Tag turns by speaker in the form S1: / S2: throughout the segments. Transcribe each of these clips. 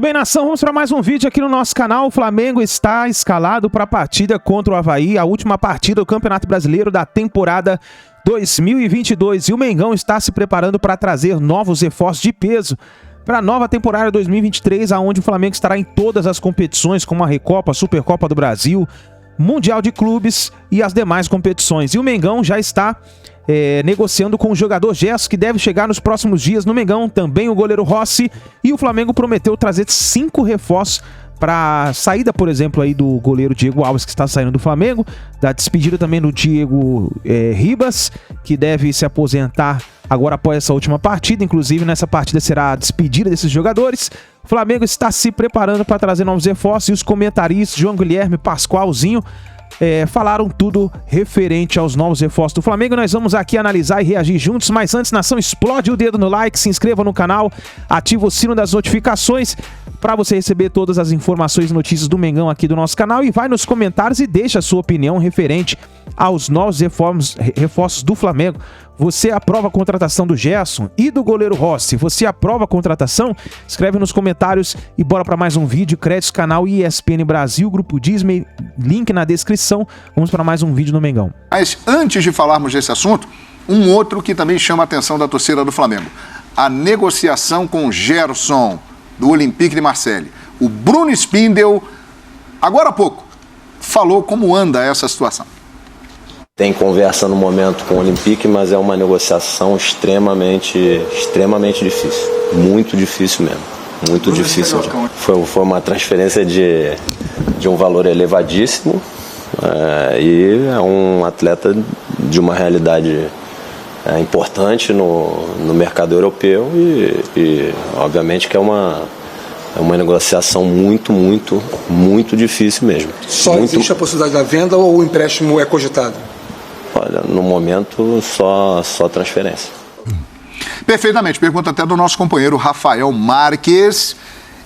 S1: Bem, nação, vamos para mais um vídeo aqui no nosso canal. O Flamengo está escalado para a partida contra o Avaí, a última partida do Campeonato Brasileiro da temporada 2022. E o Mengão está se preparando para trazer novos reforços de peso para a nova temporada 2023, onde o Flamengo estará em todas as competições, como a Recopa, a Supercopa do Brasil, Mundial de Clubes e as demais competições. E o Mengão já está negociando com o jogador Gerson, que deve chegar nos próximos dias no Mengão, também o goleiro Rossi, e o Flamengo prometeu trazer 5 reforços para a saída, por exemplo, aí do goleiro Diego Alves, que está saindo do Flamengo, da despedida também do Diego Ribas, que deve se aposentar agora após essa última partida. Inclusive, nessa partida será a despedida desses jogadores. O Flamengo está se preparando para trazer novos reforços, e os comentaristas João Guilherme, Pascoalzinho, falaram tudo referente aos novos reforços do Flamengo. Nós vamos aqui analisar e reagir juntos, mas antes, nação, explode o dedo no like, se inscreva no canal, ativa o sino das notificações para você receber todas as informações e notícias do Mengão aqui do nosso canal, e vai nos comentários e deixa a sua opinião referente aos novos reforços do Flamengo. Você aprova a contratação do Gerson e do goleiro Rossi? Você aprova a contratação? Escreve nos comentários e bora para mais um vídeo. Créditos, canal ESPN Brasil, Grupo Disney, link na descrição. Vamos para mais um vídeo no Mengão.
S2: Mas antes de falarmos desse assunto, um outro que também chama a atenção da torcida do Flamengo: a negociação com o Gerson, do Olympique de Marseille. O Bruno Spindel, agora há pouco, falou como anda essa situação.
S3: Tem conversa no momento com o Olympique, mas é uma negociação extremamente difícil. Muito difícil mesmo. Muito difícil. Foi uma transferência de um valor elevadíssimo, e é um atleta de uma realidade importante no mercado europeu, e obviamente que é uma negociação muito difícil mesmo.
S4: Só existe a possibilidade da venda ou o empréstimo é cogitado?
S3: Olha, no momento só transferência.
S2: Perfeitamente, pergunta até do nosso companheiro Rafael Marques,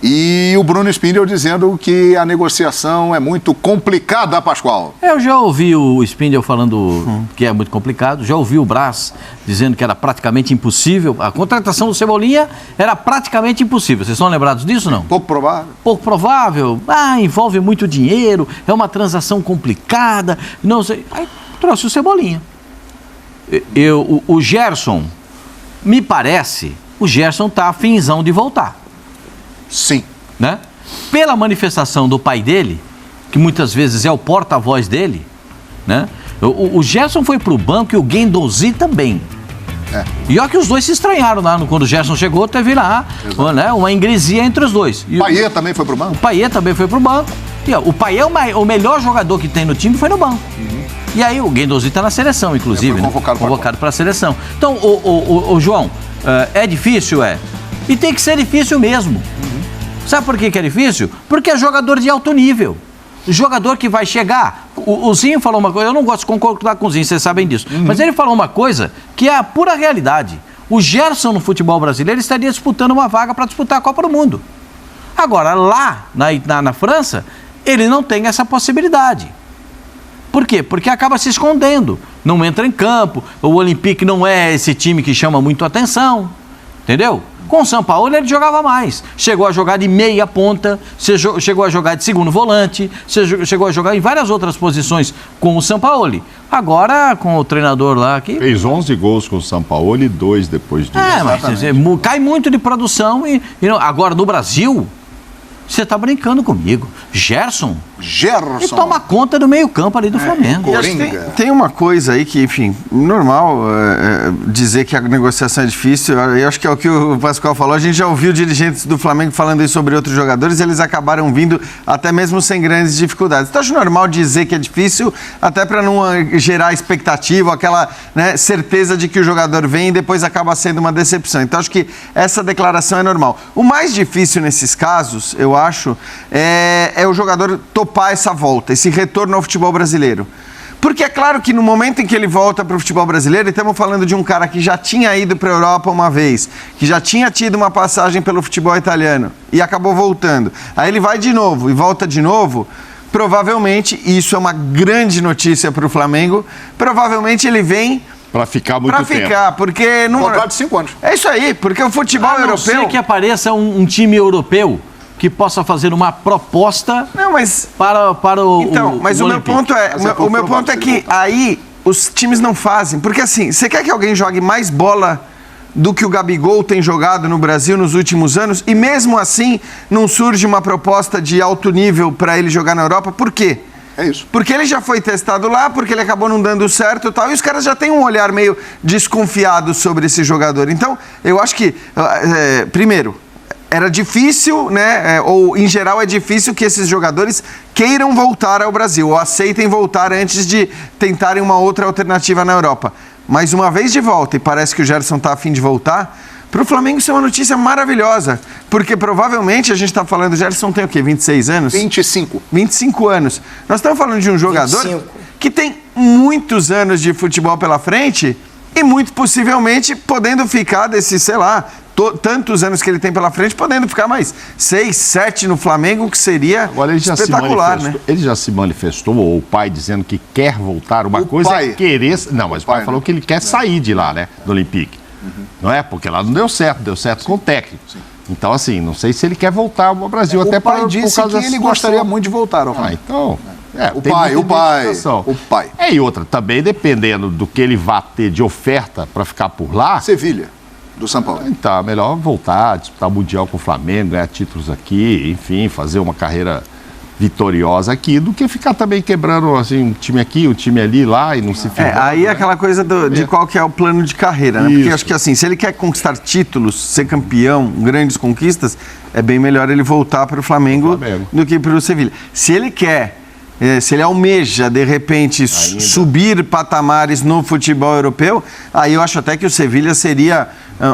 S2: e o Bruno Spindel dizendo que a negociação é muito complicada, Pascoal.
S5: Eu já ouvi o Spindel falando que é muito complicado, já ouvi o Braz dizendo que era praticamente impossível. A contratação do Cebolinha era praticamente impossível. Vocês estão lembrados disso, não?
S2: Pouco provável.
S5: Pouco provável. Envolve muito dinheiro, é uma transação complicada, não sei. Aí trouxe o Cebolinha. O Gerson, me parece, o Gerson tá afinzão de voltar.
S2: Sim.
S5: Né? Pela manifestação do pai dele, que muitas vezes é o porta-voz dele, né? O Gerson foi pro banco e o Guendouzi também. E olha que os dois se estranharam lá, quando o Gerson chegou, teve lá, né, uma ingresia entre os dois.
S2: O Payet também foi pro banco?
S5: O Payet também foi pro banco. E, o Payet o melhor jogador que tem no time foi no banco. E aí o Guendouzi tá na seleção, inclusive, né? Convocado para a seleção. Então, o João, é difícil, e tem que ser difícil mesmo. Sabe por que é difícil? Porque é jogador de alto nível. O jogador que vai chegar... O Zinho falou uma coisa, eu não gosto de concordar com o Zinho, vocês sabem disso. Mas ele falou uma coisa que é a pura realidade. O Gerson no futebol brasileiro estaria disputando uma vaga para disputar a Copa do Mundo. Agora, lá na França, ele não tem essa possibilidade. Por quê? Porque acaba se escondendo. Não entra em campo. O Olympique não é esse time que chama muito atenção. Entendeu? Com o Sampaoli ele jogava mais. Chegou a jogar de meia ponta, chegou a jogar de segundo volante, chegou a jogar em várias outras posições com o Sampaoli. Agora, com o treinador lá aqui...
S6: Fez 11 gols com o Sampaoli e 2 depois disso.
S5: Mas cai muito de produção e não, agora no Brasil... Você tá brincando comigo. Gerson? E toma conta do meio-campo ali do Flamengo.
S7: Tem uma coisa aí que, enfim, normal dizer que a negociação é difícil. Eu acho que é o que o Pascoal falou. A gente já ouviu dirigentes do Flamengo falando isso sobre outros jogadores, eles acabaram vindo até mesmo sem grandes dificuldades. Então, acho normal dizer que é difícil, até para não gerar expectativa, aquela certeza de que o jogador vem e depois acaba sendo uma decepção. Então, acho que essa declaração é normal. O mais difícil nesses casos, eu acho, é o jogador topar essa volta, esse retorno ao futebol brasileiro. Porque é claro que no momento em que ele volta para o futebol brasileiro, e estamos falando de um cara que já tinha ido para a Europa uma vez, que já tinha tido uma passagem pelo futebol italiano e acabou voltando. Aí ele vai de novo e volta de novo. Provavelmente, isso é uma grande notícia para o Flamengo, provavelmente ele vem...
S6: Para ficar muito tempo.
S7: Para ficar, porque...
S2: Contrato de 5 anos.
S7: É isso aí, porque o futebol europeu...
S5: A não ser que apareça um time europeu que possa fazer uma proposta para o
S7: Então, mas o meu ponto é que aí os times não fazem. Porque assim, você quer que alguém jogue mais bola do que o Gabigol tem jogado no Brasil nos últimos anos e mesmo assim não surge uma proposta de alto nível para ele jogar na Europa? Por quê?
S2: É isso.
S7: Porque ele já foi testado lá, porque ele acabou não dando certo e tal, e os caras já têm um olhar meio desconfiado sobre esse jogador. Então, eu acho que, primeiro, era difícil, né, ou em geral é difícil que esses jogadores queiram voltar ao Brasil, ou aceitem voltar antes de tentarem uma outra alternativa na Europa. Mas uma vez de volta, e parece que o Gerson está a fim de voltar, para o Flamengo isso é uma notícia maravilhosa, porque provavelmente a gente está falando, o Gerson tem o quê, 26 anos?
S2: 25.
S7: 25 anos. Nós estamos falando de um jogador
S8: 25.
S7: que tem muitos anos de futebol pela frente e muito possivelmente podendo ficar desses, sei lá, tantos anos que ele tem pela frente, podendo ficar mais 6, 7 no Flamengo, que seria
S6: Agora, ele já
S7: espetacular, né?
S6: Ele já se manifestou, ou o pai dizendo que quer voltar. Uma coisa é querer... Não, mas o pai falou que ele quer sair de lá, né, do Olympique. Não é? Porque lá não deu certo com o técnico. Sim. Então, assim, não sei se ele quer voltar ao Brasil. Até
S2: o pai disse que ele gostaria muito de voltar ao Flamengo.
S6: Então...
S2: O pai.
S6: E outra, também dependendo do que ele vai ter de oferta para ficar por lá...
S2: Sevilha, do São Paulo.
S6: Então, é melhor voltar, disputar o Mundial com o Flamengo, ganhar títulos aqui, enfim, fazer uma carreira vitoriosa aqui, do que ficar também quebrando, assim, um time aqui, um time ali, lá, e não se firmar.
S7: Aí é aquela coisa de qual que é o plano de carreira, né? Porque eu acho que, assim, se ele quer conquistar títulos, ser campeão, grandes conquistas, é bem melhor ele voltar para o Flamengo do que para o Sevilha. Se ele quer... se ele almeja, de repente, subir patamares no futebol europeu, aí eu acho até que o Sevilha seria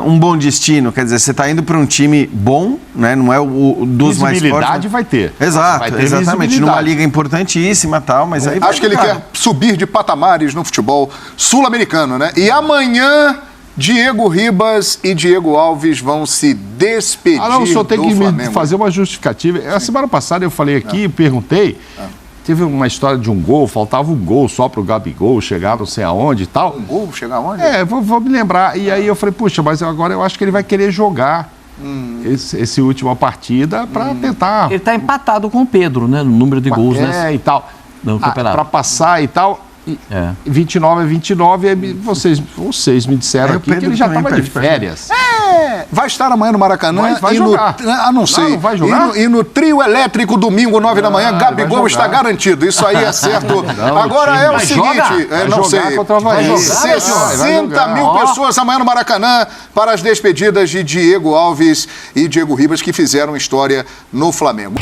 S7: um bom destino. Quer dizer, você está indo para um time bom, né? Não é o dos mais fortes.
S6: Visibilidade vai ter.
S7: Exato, vai ter exatamente. Numa liga importantíssima e tal, mas aí...
S2: Acho que ele quer subir de patamares no futebol sul-americano, né? E amanhã... Diego Ribas e Diego Alves vão se despedir do Flamengo.
S6: Só tem que fazer uma justificativa. A semana passada eu falei aqui, perguntei... Teve uma história de um gol, faltava um gol só pro Gabigol, chegar não sei aonde e tal.
S2: Um gol? Chegar aonde?
S6: Vou me lembrar. E aí eu falei, puxa, mas agora eu acho que ele vai querer jogar esse última partida para tentar...
S5: Ele está empatado com o Pedro, né? No número de gols, né?
S6: E tal.
S5: No campeonato.
S6: Para passar e tal. 29 é 29, vocês me disseram aqui que ele já estava de férias.
S2: Vai estar amanhã no Maracanã.
S6: Mas vai jogar.
S2: Não sei.
S6: Não vai jogar?
S2: E no trio elétrico, domingo, 9 da manhã, Gabigol está garantido. Isso aí é certo. Agora é o seguinte, não sei. 60 mil pessoas amanhã no Maracanã para as despedidas de Diego Alves e Diego Ribas, que fizeram história no Flamengo.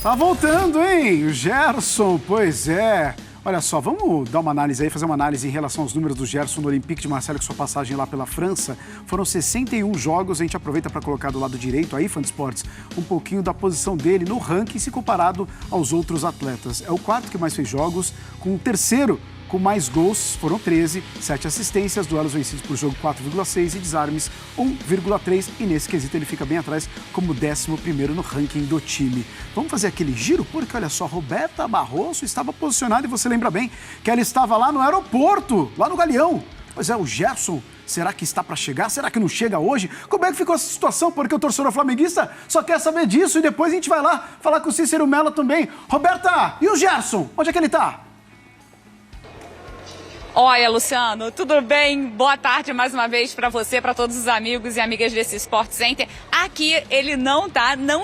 S9: Tá voltando, hein? O Gerson, pois é. Olha só, vamos dar uma análise aí, fazer uma análise em relação aos números do Gerson no Olympique de Marseille, com sua passagem lá pela França. Foram 61 jogos, a gente aproveita para colocar do lado direito aí, Fã de Esportes, um pouquinho da posição dele no ranking se comparado aos outros atletas. É o quarto que mais fez jogos, com o terceiro com mais gols, foram 13, 7 assistências, duelos vencidos por jogo 4,6 e desarmes 1,3, e nesse quesito ele fica bem atrás como 11º no ranking do time. Vamos fazer aquele giro? Porque olha só, Roberta Barroso estava posicionada e você lembra bem que ela estava lá no aeroporto, lá no Galeão. Pois é, o Gerson, será que está para chegar? Será que não chega hoje? Como é que ficou essa situação? Porque o torcedor flamenguista só quer saber disso e depois a gente vai lá falar com o Cícero Mello também. Roberta, e o Gerson? Onde é que ele está?
S10: Olha, Luciano, tudo bem? Boa tarde mais uma vez para você, para todos os amigos e amigas desse Sport Center. Aqui ele não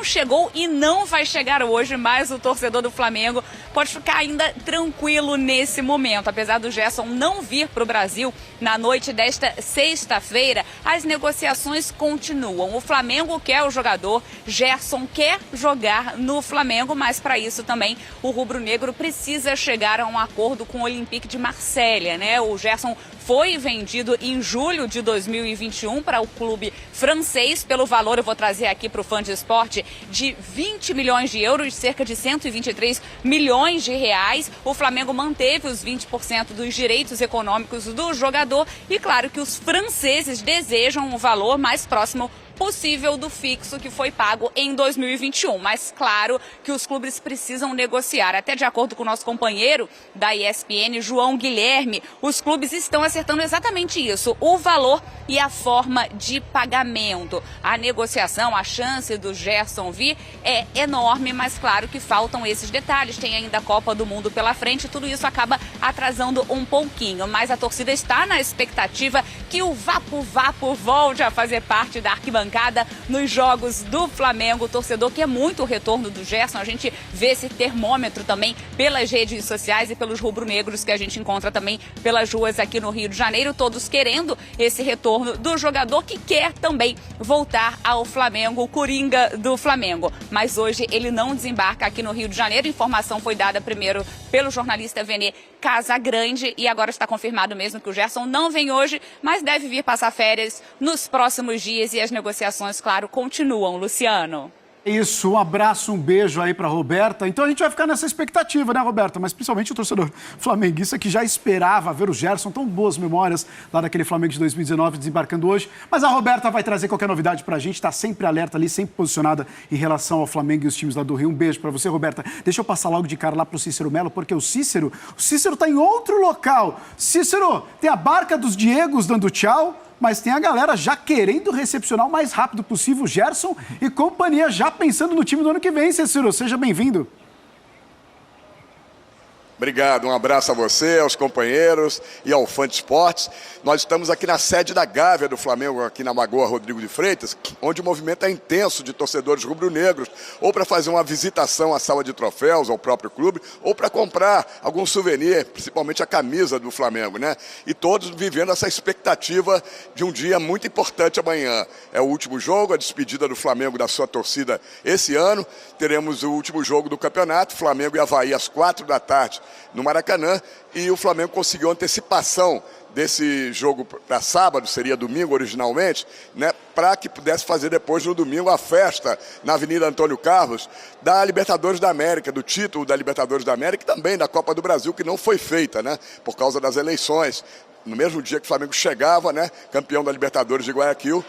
S10: chegou e não vai chegar hoje, mas o torcedor do Flamengo pode ficar ainda tranquilo nesse momento. Apesar do Gerson não vir para o Brasil na noite desta sexta-feira, as negociações continuam. O Flamengo quer o jogador, Gerson quer jogar no Flamengo, mas para isso também o rubro-negro precisa chegar a um acordo com o Olympique de Marselha, né? O Gerson foi vendido em julho de 2021 para o clube francês pelo valor, eu vou trazer aqui para o Fã de Esporte, de 20 milhões de euros, cerca de 123 milhões de reais. O Flamengo manteve os 20% dos direitos econômicos do jogador e claro que os franceses desejam um valor mais próximo possível do fixo que foi pago em 2021. Mas claro que os clubes precisam negociar. Até de acordo com o nosso companheiro da ESPN, João Guilherme, os clubes estão acertando exatamente isso, o valor e a forma de pagamento. A negociação, a chance do Gerson vir é enorme, mas claro que faltam esses detalhes. Tem ainda a Copa do Mundo pela frente, tudo isso acaba atrasando um pouquinho. Mas a torcida está na expectativa que o Vapo Vapo volte a fazer parte da arquibancada nos jogos do Flamengo. O torcedor quer muito o retorno do Gerson. A gente vê esse termômetro também pelas redes sociais e pelos rubro-negros que a gente encontra também pelas ruas aqui no Rio de Janeiro, todos querendo esse retorno do jogador que quer também voltar ao Flamengo, o Coringa do Flamengo. Mas hoje ele não desembarca aqui no Rio de Janeiro. A informação foi dada primeiro pelo jornalista Vene Casagrande e agora está confirmado mesmo que o Gerson não vem hoje, mas deve vir passar férias nos próximos dias e as negociações, claro, continuam. Luciano.
S9: Isso, um abraço, um beijo aí para Roberta. Então a gente vai ficar nessa expectativa, né, Roberta? Mas principalmente o torcedor flamenguista que já esperava ver o Gerson, tão boas memórias lá daquele Flamengo de 2019 desembarcando hoje. Mas a Roberta vai trazer qualquer novidade pra gente, tá sempre alerta ali, sempre posicionada em relação ao Flamengo e os times lá do Rio. Um beijo para você, Roberta. Deixa eu passar logo de cara lá pro Cícero Melo, porque o Cícero tá em outro local. Cícero, tem a barca dos Diegos dando tchau, mas tem a galera já querendo recepcionar o mais rápido possível o Gerson e companhia, já pensando no time do ano que vem, Cícero. Seja bem-vindo.
S8: Obrigado, um abraço a você, aos companheiros e ao Fã de Esportes. Nós estamos aqui na sede da Gávea do Flamengo, aqui na Magoa Rodrigo de Freitas, onde o movimento é intenso de torcedores rubro-negros, ou para fazer uma visitação à sala de troféus, ao próprio clube, ou para comprar algum souvenir, principalmente a camisa do Flamengo, né? E todos vivendo essa expectativa de um dia muito importante amanhã. É o último jogo, a despedida do Flamengo da sua torcida esse ano. Teremos o último jogo do campeonato, Flamengo e Avaí às 4h no Maracanã, e o Flamengo conseguiu antecipação desse jogo para sábado, seria domingo originalmente, né, para que pudesse fazer depois no domingo a festa na Avenida Antônio Carlos da Libertadores da América, do título da Libertadores da América e também da Copa do Brasil, que não foi feita, né, por causa das eleições. No mesmo dia que o Flamengo chegava, né, campeão da Libertadores de Guayaquil,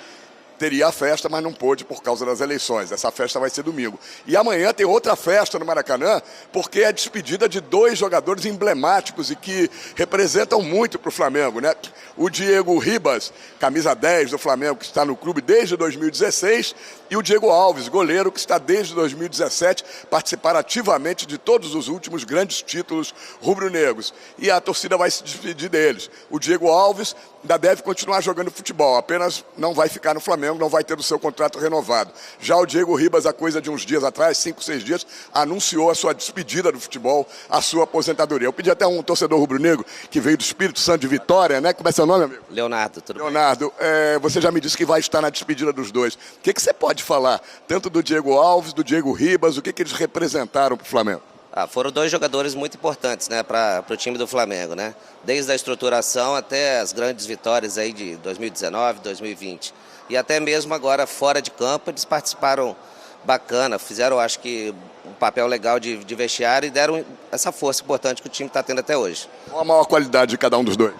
S8: teria a festa, mas não pôde por causa das eleições. Essa festa vai ser domingo. E amanhã tem outra festa no Maracanã, porque é a despedida de 2 jogadores emblemáticos e que representam muito para o Flamengo, né? O Diego Ribas, camisa 10 do Flamengo, que está no clube desde 2016, e o Diego Alves, goleiro, que está desde 2017, participar ativamente de todos os últimos grandes títulos rubro-negros. E a torcida vai se despedir deles. O Diego Alves ainda deve continuar jogando futebol, apenas não vai ficar no Flamengo, não vai ter o seu contrato renovado. Já o Diego Ribas, há coisa de uns dias atrás, 5, 6 dias, anunciou a sua despedida do futebol, a sua aposentadoria. Eu pedi até um torcedor rubro-negro que veio do Espírito Santo de Vitória, né? Como é seu nome, amigo?
S11: Leonardo, tudo bem?
S8: Leonardo, você já me disse que vai estar na despedida dos dois. O que você pode falar, tanto do Diego Alves, do Diego Ribas, o que eles representaram para o Flamengo?
S11: Foram 2 jogadores muito importantes, né, para o time do Flamengo, né? Desde a estruturação até as grandes vitórias aí de 2019, 2020. E até mesmo agora fora de campo, eles participaram bacana, fizeram, acho que, um papel legal de vestiário e deram essa força importante que o time está tendo até hoje.
S8: Qual a maior qualidade de cada um dos dois?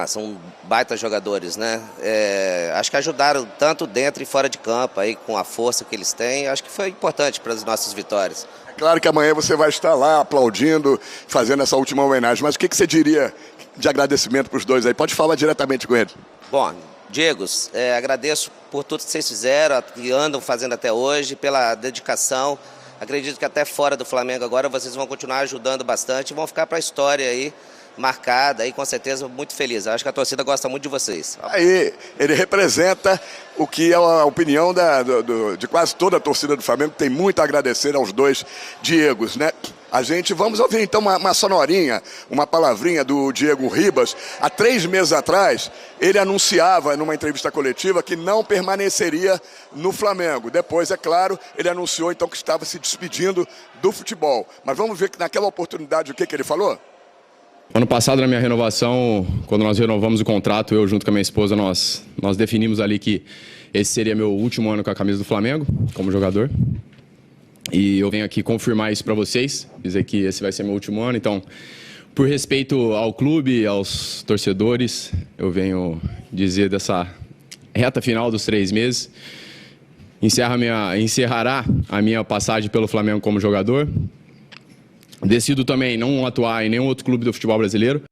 S11: São baita jogadores, né? Acho que ajudaram tanto dentro e fora de campo, aí, com a força que eles têm. Acho que foi importante para as nossas vitórias.
S8: Claro que amanhã você vai estar lá aplaudindo, fazendo essa última homenagem, mas o que você diria de agradecimento para os dois aí? Pode falar diretamente com eles.
S11: Bom, Diegos, agradeço por tudo que vocês fizeram, que andam fazendo até hoje, pela dedicação. Acredito que até fora do Flamengo agora vocês vão continuar ajudando bastante e vão ficar para a história aí, marcada e com certeza muito feliz. Acho que a torcida gosta muito de vocês.
S8: Aí, ele representa o que é a opinião de quase toda a torcida do Flamengo. Tem muito a agradecer aos dois Diegos, né? Vamos ouvir então uma sonorinha, uma palavrinha do Diego Ribas. Há 3 meses atrás, ele anunciava numa entrevista coletiva que não permaneceria no Flamengo. Depois, é claro, ele anunciou então que estava se despedindo do futebol. Mas vamos ver que naquela oportunidade o que ele falou?
S12: Ano passado, na minha renovação, quando nós renovamos o contrato, eu junto com a minha esposa, nós definimos ali que esse seria meu último ano com a camisa do Flamengo, como jogador. E eu venho aqui confirmar isso para vocês, dizer que esse vai ser meu último ano. Então, por respeito ao clube, aos torcedores, eu venho dizer dessa reta final dos 3 meses, encerrará a minha passagem pelo Flamengo como jogador. Decido também não atuar em nenhum outro clube do futebol brasileiro.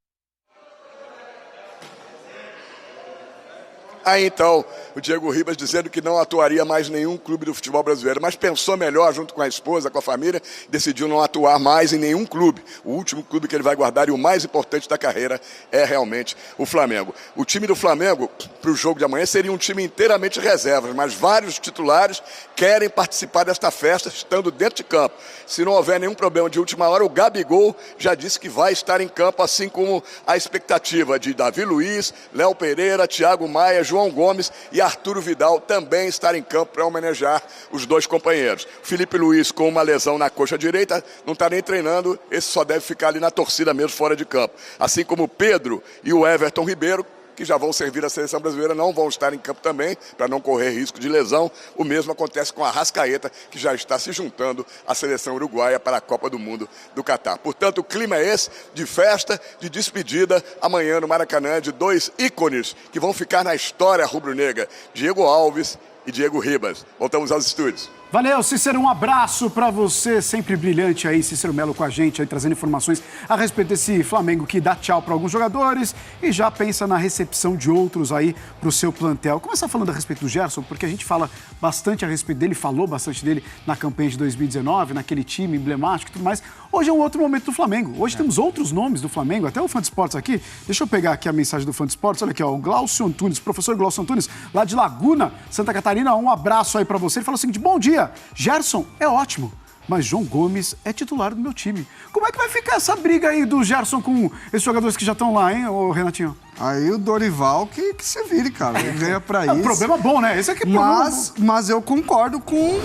S8: Aí então, o Diego Ribas dizendo que não atuaria mais em nenhum clube do futebol brasileiro, mas pensou melhor junto com a esposa, com a família, decidiu não atuar mais em nenhum clube. O último clube que ele vai guardar e o mais importante da carreira é realmente o Flamengo. O time do Flamengo, para o jogo de amanhã, seria um time inteiramente reservas, mas vários titulares querem participar desta festa estando dentro de campo. Se não houver nenhum problema de última hora, o Gabigol já disse que vai estar em campo, assim como a expectativa de Davi Luiz, Léo Pereira, Thiago Maia, João Gomes e Arturo Vidal também estar em campo para homenagear os dois companheiros. Felipe Luiz, com uma lesão na coxa direita, não está nem treinando, esse só deve ficar ali na torcida mesmo, fora de campo. Assim como o Pedro e o Everton Ribeiro, que já vão servir a seleção brasileira, não vão estar em campo também, para não correr risco de lesão. O mesmo acontece com a Arrascaeta, que já está se juntando à seleção uruguaia para a Copa do Mundo do Catar. Portanto, o clima é esse, de festa, de despedida, amanhã no Maracanã, de dois ícones que vão ficar na história rubro-negra, Diego Alves e Diego Ribas. Voltamos aos estúdios.
S9: Valeu, Cícero, um abraço para você, sempre brilhante aí, Cícero Melo com a gente, aí trazendo informações a respeito desse Flamengo que dá tchau para alguns jogadores e já pensa na recepção de outros aí para o seu plantel. Começar falando a respeito do Gerson, porque a gente fala bastante a respeito dele, falou bastante dele na campanha de 2019, naquele time emblemático e tudo mais. Hoje é um outro momento do Flamengo, hoje temos outros nomes do Flamengo, até o Fã de Esportes aqui, deixa eu pegar aqui a mensagem do Fã de Esportes, olha aqui, ó, o Glaucio Antunes, professor Glaucio Antunes, lá de Laguna, Santa Catarina, um abraço aí para você, ele fala o seguinte, bom dia, Gerson é ótimo, mas João Gomes é titular do meu time. Como é que vai ficar essa briga aí do Gerson com esses jogadores que já estão lá, hein, ô Renatinho?
S13: Aí o Dorival que se vire, cara. Ele ganha pra isso.
S9: É um problema bom, né? Esse aqui é problema bom.
S13: Mas eu concordo com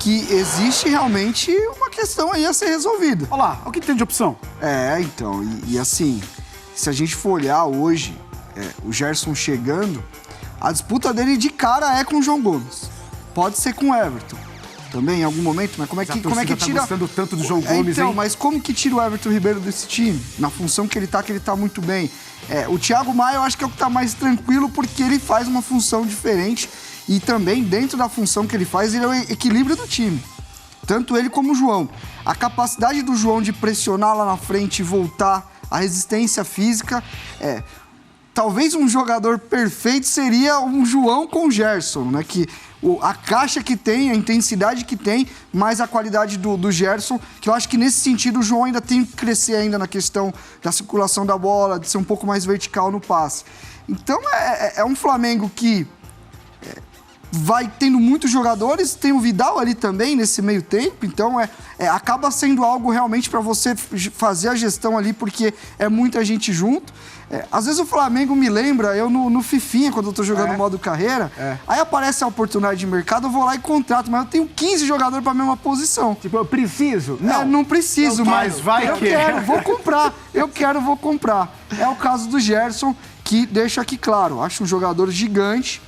S13: que existe realmente uma questão aí a ser resolvida.
S9: Olha lá, o que tem de opção?
S13: Então, e assim, se a gente for olhar hoje, o Gerson chegando, a disputa dele de cara é com o João Gomes. Pode ser com o Everton também, em algum momento, mas como é que tira...
S9: Tá gostando tanto do João Gomes,
S13: então,
S9: hein?
S13: mas como que tira o Everton Ribeiro desse time? Na função que ele tá muito bem. O Thiago Maia, eu acho que é o que tá mais tranquilo, porque ele faz uma função diferente e também, dentro da função que ele faz, ele é o equilíbrio do time. Tanto ele como o João. A capacidade do João de pressionar lá na frente e voltar, a resistência física, talvez um jogador perfeito seria um João com o Gerson, né? Que a caixa que tem, a intensidade que tem, mais a qualidade do Gerson, que eu acho que nesse sentido o João ainda tem que crescer ainda na questão da circulação da bola, de ser um pouco mais vertical no passe. Então é um Flamengo que vai tendo muitos jogadores, tem o Vidal ali também nesse meio tempo, então acaba sendo algo realmente para você fazer a gestão ali, porque é muita gente junto. Às vezes o Flamengo me lembra, eu no Fifinha, quando eu tô jogando modo carreira, aí aparece a oportunidade de mercado, eu vou lá e contrato, mas eu tenho 15 jogadores pra mesma posição.
S9: Tipo, eu preciso?
S13: Não preciso, mas
S9: vai
S13: eu quero, vou comprar. Vou comprar. É o caso do Gerson, que deixa aqui claro, acho um jogador gigante,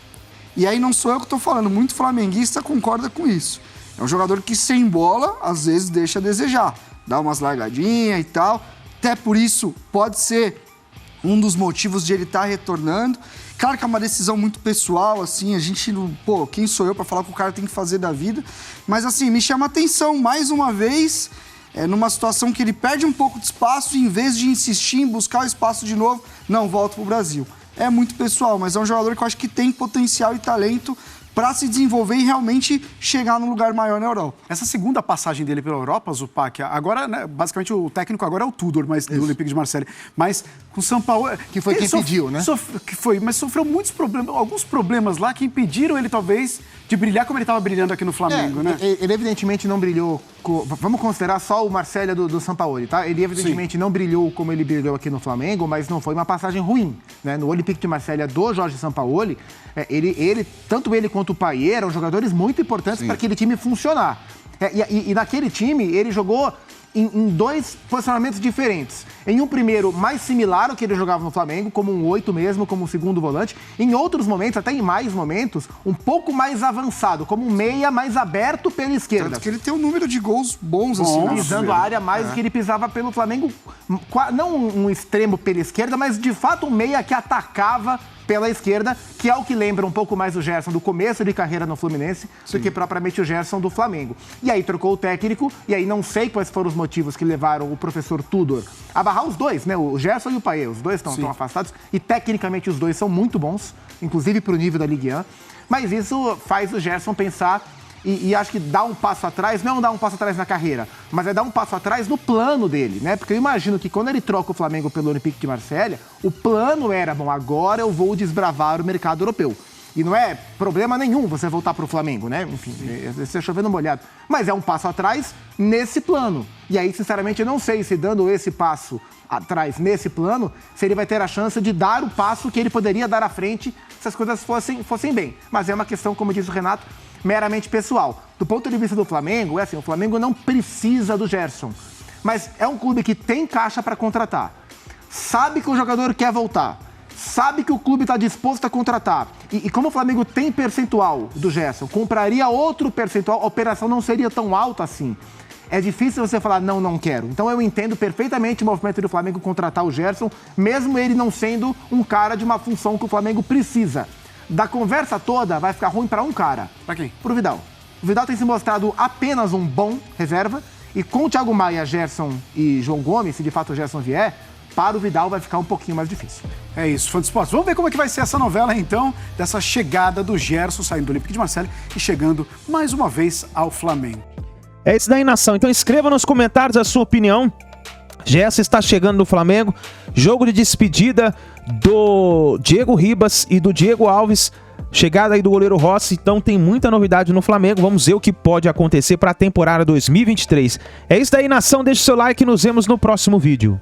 S13: e aí não sou eu que tô falando, muito flamenguista concorda com isso. É um jogador que sem bola, às vezes deixa a desejar, dá umas largadinhas e tal, até por isso pode ser um dos motivos de ele estar retornando. Claro que é uma decisão muito pessoal, assim, a gente não... Pô, quem sou eu para falar o que o cara tem que fazer da vida? Mas, assim, me chama a atenção, mais uma vez, numa situação que ele perde um pouco de espaço, e em vez de insistir em buscar o espaço de novo, não, volta pro Brasil. É muito pessoal, mas é um jogador que eu acho que tem potencial e talento para se desenvolver e realmente chegar num lugar maior na Europa.
S9: Essa segunda passagem dele pela Europa, Zupac, agora, né, basicamente o técnico agora é o Tudor, mas do Olympique de Marseille, mas com o São Paulo...
S14: Que foi quem pediu, né?
S9: Mas sofreu muitos problemas, alguns problemas lá que impediram ele, talvez, de brilhar como ele estava brilhando aqui no Flamengo, né?
S14: Ele evidentemente não brilhou, vamos considerar só o Marcelo do Sampaoli, tá? Ele evidentemente não brilhou como ele brilhou aqui no Flamengo, mas não foi uma passagem ruim, né? No Olympique de Marseille do Jorge Sampaoli, tanto ele quanto o Payet eram jogadores muito importantes para aquele time funcionar. E naquele time, ele jogou em dois posicionamentos diferentes. Em um primeiro mais similar ao que ele jogava no Flamengo, como um 8 mesmo, como um segundo volante. Em outros momentos, até em mais momentos, um pouco mais avançado, como um meia mais aberto pela esquerda.
S9: Tanto que ele tem um número de gols bons assim.
S14: Pisando a área mais do que ele pisava pelo Flamengo. Não um extremo pela esquerda, mas de fato um meia que atacava pela esquerda, que é o que lembra um pouco mais o Gerson do começo de carreira no Fluminense do que propriamente o Gerson do Flamengo. E aí trocou o técnico, e aí não sei quais foram os motivos que levaram o professor Tudor a barrar os dois, né? O Gerson e o Payet, os dois estão afastados, e tecnicamente os dois são muito bons, inclusive para o nível da Ligue 1, mas isso faz o Gerson pensar e acho que dar um passo atrás, não dar um passo atrás na carreira, mas é dar um passo atrás no plano dele, né? Porque eu imagino que quando ele troca o Flamengo pelo Olympique de Marselha, o plano era, bom, agora eu vou desbravar o mercado europeu. E não é problema nenhum você voltar para o Flamengo, né? Enfim, você chovendo molhado. Mas é um passo atrás nesse plano. E aí, sinceramente, eu não sei se dando esse passo atrás nesse plano, se ele vai ter a chance de dar o passo que ele poderia dar à frente se as coisas fossem bem. Mas é uma questão, como disse o Renato, meramente pessoal. Do ponto de vista do Flamengo, é assim, o Flamengo não precisa do Gerson. Mas é um clube que tem caixa para contratar. Sabe que o jogador quer voltar. Sabe que o clube está disposto a contratar. E como o Flamengo tem percentual do Gerson, compraria outro percentual, a operação não seria tão alta assim. É difícil você falar, não quero. Então eu entendo perfeitamente o movimento do Flamengo contratar o Gerson, mesmo ele não sendo um cara de uma função que o Flamengo precisa. Da conversa toda, vai ficar ruim para um cara.
S9: Para quem?
S14: Pro Vidal. O Vidal tem se mostrado apenas um bom reserva, e com o Thiago Maia, Gerson e João Gomes, se de fato o Gerson vier, para o Vidal vai ficar um pouquinho mais difícil.
S9: É isso, fã de esportes. Vamos ver como é que vai ser essa novela, então, dessa chegada do Gerson saindo do Olympique de Marselha e chegando mais uma vez ao Flamengo.
S1: É isso daí, nação. Então escreva nos comentários a sua opinião. Gerson está chegando no Flamengo. Jogo de despedida do Diego Ribas e do Diego Alves. Chegada aí do goleiro Rossi. Então tem muita novidade no Flamengo. Vamos ver o que pode acontecer para a temporada 2023. É isso daí, nação. Deixe seu like e nos vemos no próximo vídeo.